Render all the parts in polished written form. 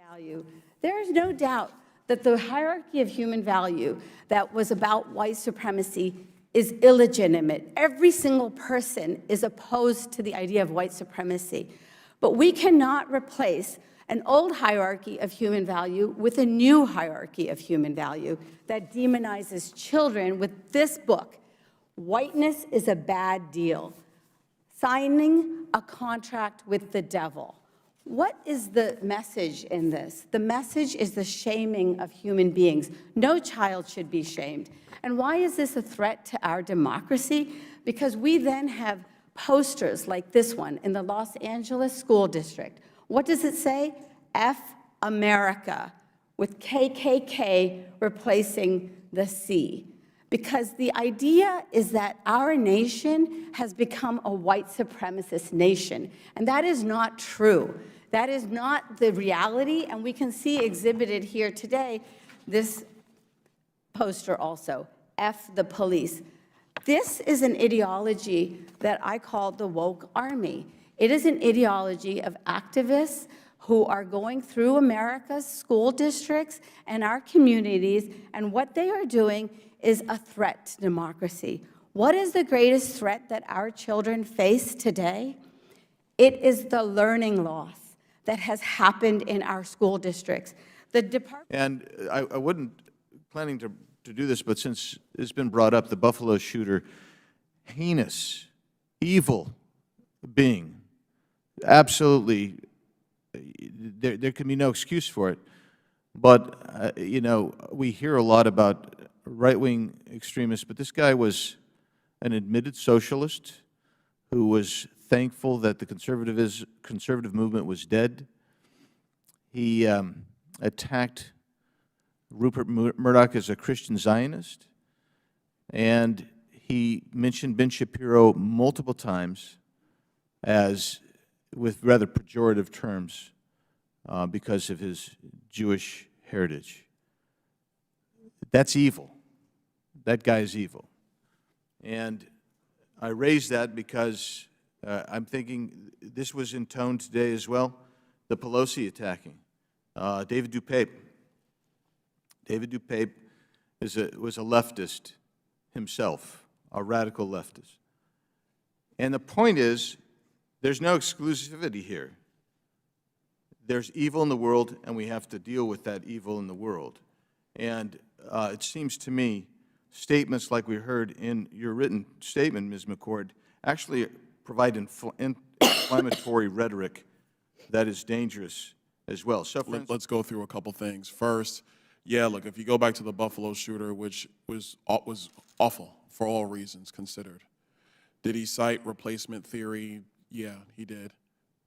value. There is no doubt that the hierarchy of human value that was about white supremacy is illegitimate. Every single person is opposed to the idea of white supremacy. But we cannot replace an old hierarchy of human value with a new hierarchy of human value that demonizes children with this book, Whiteness is a Bad Deal, Signing a Contract with the Devil. What is the message in this? The message is the shaming of human beings. No child should be shamed. And why is this a threat to our democracy? Because we then have posters like this one in the Los Angeles School District. What does it say? F America, with KKK replacing the C. Because the idea is that our nation has become a white supremacist nation, and that is not true. That is not the reality, and we can see exhibited here today this poster also, F the police. This is an ideology that I call the woke army. It is an ideology of activists who are going through America's school districts and our communities, and what they are doing is a threat to democracy. What is the greatest threat that our children face today? It is the learning loss that has happened in our school districts. The department. And I wasn't planning to do this, but since it's been brought up, the Buffalo shooter, heinous, evil being, absolutely, there can be no excuse for it. But, you know, we hear a lot about right-wing extremists, but this guy was an admitted socialist who was thankful that the conservative movement was dead. He attacked Rupert Murdoch as a Christian Zionist, and he mentioned Ben Shapiro multiple times as with rather pejorative terms because of his Jewish heritage. That's evil. That guy is evil. And I raise that because I'm thinking this was in tone today as well, the Pelosi attacking. David DuPape. David DuPape was a leftist himself, a radical leftist. And the point is, there's no exclusivity here. There's evil in the world, and we have to deal with that evil in the world. And it seems to me, statements like we heard in your written statement, Ms. McCord, actually provide inflammatory rhetoric that is dangerous as well. So let's go through a couple things. First, yeah, look, if you go back to the Buffalo shooter, which was awful for all reasons considered, did he cite replacement theory? Yeah, he did.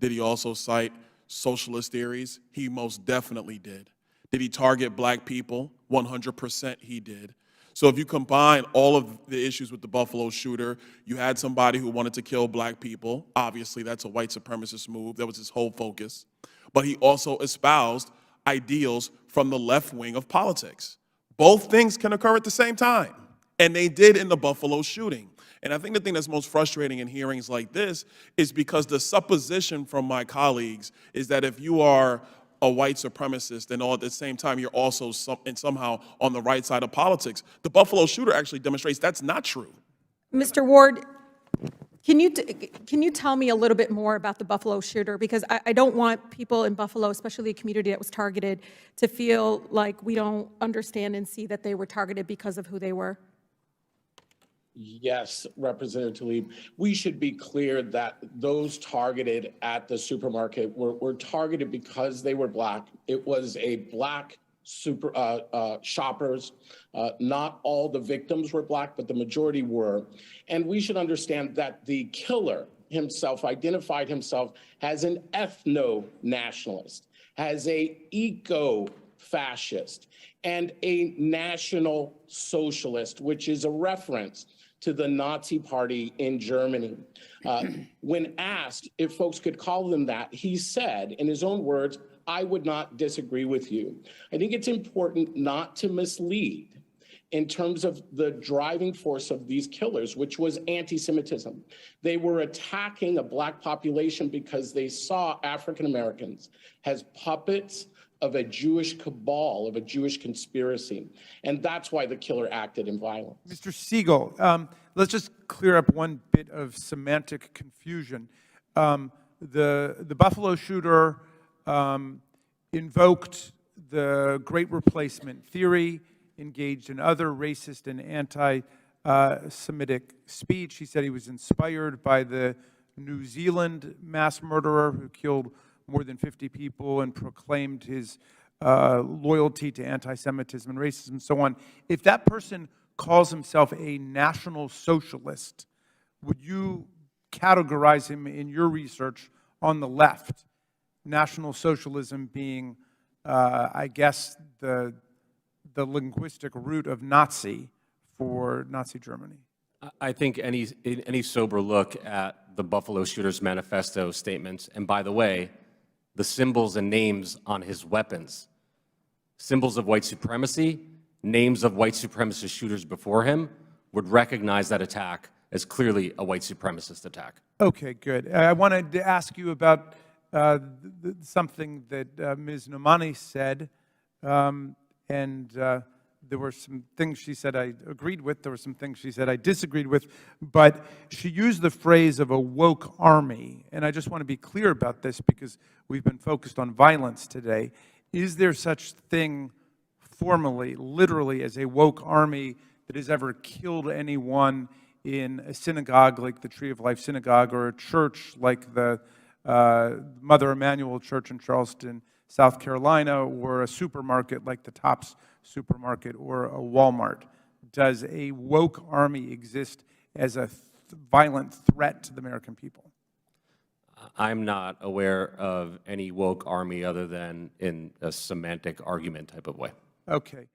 Did he also cite socialist theories? He most definitely did. Did he target black people? 100% he did. So if you combine all of the issues with the Buffalo shooter, you had somebody who wanted to kill black people. Obviously, that's a white supremacist move. That was his whole focus. But he also espoused ideals from the left wing of politics. Both things can occur at the same time, and they did in the Buffalo shooting. And I think the thing that's most frustrating in hearings like this is because the supposition from my colleagues is that if you are a white supremacist and all at the same time you're also somehow on the right side of politics. The Buffalo shooter actually demonstrates that's not true. Mr. Ward, can you tell me a little bit more about the Buffalo shooter? Because I don't want people in Buffalo, especially the community that was targeted, to feel like we don't understand and see that they were targeted because of who they were. Yes, Representative Tlaib. We should be clear that those targeted at the supermarket were targeted because they were black. It was a black shoppers. Not all the victims were black, but the majority were. And we should understand that the killer himself identified himself as an ethno-nationalist, as a eco-fascist, and a national socialist, which is a reference to the Nazi Party in Germany. When asked if folks could call them that, he said, in his own words, "I would not disagree with you." I think it's important not to mislead in terms of the driving force of these killers, which was anti-Semitism. They were attacking a black population because they saw African Americans as puppets of a Jewish cabal, of a Jewish conspiracy. And that's why the killer acted in violence. Mr. Siegel, let's just clear up one bit of semantic confusion. The Buffalo shooter invoked the Great Replacement theory, engaged in other racist and anti-Semitic speech. He said he was inspired by the New Zealand mass murderer who killed more than 50 people and proclaimed his loyalty to anti-Semitism and racism and so on. If that person calls himself a national socialist, would you categorize him in your research on the left, National Socialism being, I guess, the linguistic root of Nazi for Nazi Germany? I think any sober look at the Buffalo Shooter's manifesto statements, and by the way, the symbols and names on his weapons, symbols of white supremacy, names of white supremacist shooters before him, would recognize that attack as clearly a white supremacist attack. Okay, good. I wanted to ask you about something that Ms. Nomani said, and there were some things she said I agreed with, there were some things she said I disagreed with, but she used the phrase of a woke army, and I just want to be clear about this because we've been focused on violence today. Is there such thing formally, literally, as a woke army that has ever killed anyone in a synagogue like the Tree of Life Synagogue or a church like the Mother Emanuel Church in Charleston, South Carolina, or a supermarket like the Tops Supermarket or a Walmart? Does a woke army exist as a violent threat to the American people? I'm not aware of any woke army other than in a semantic argument type of way. Okay.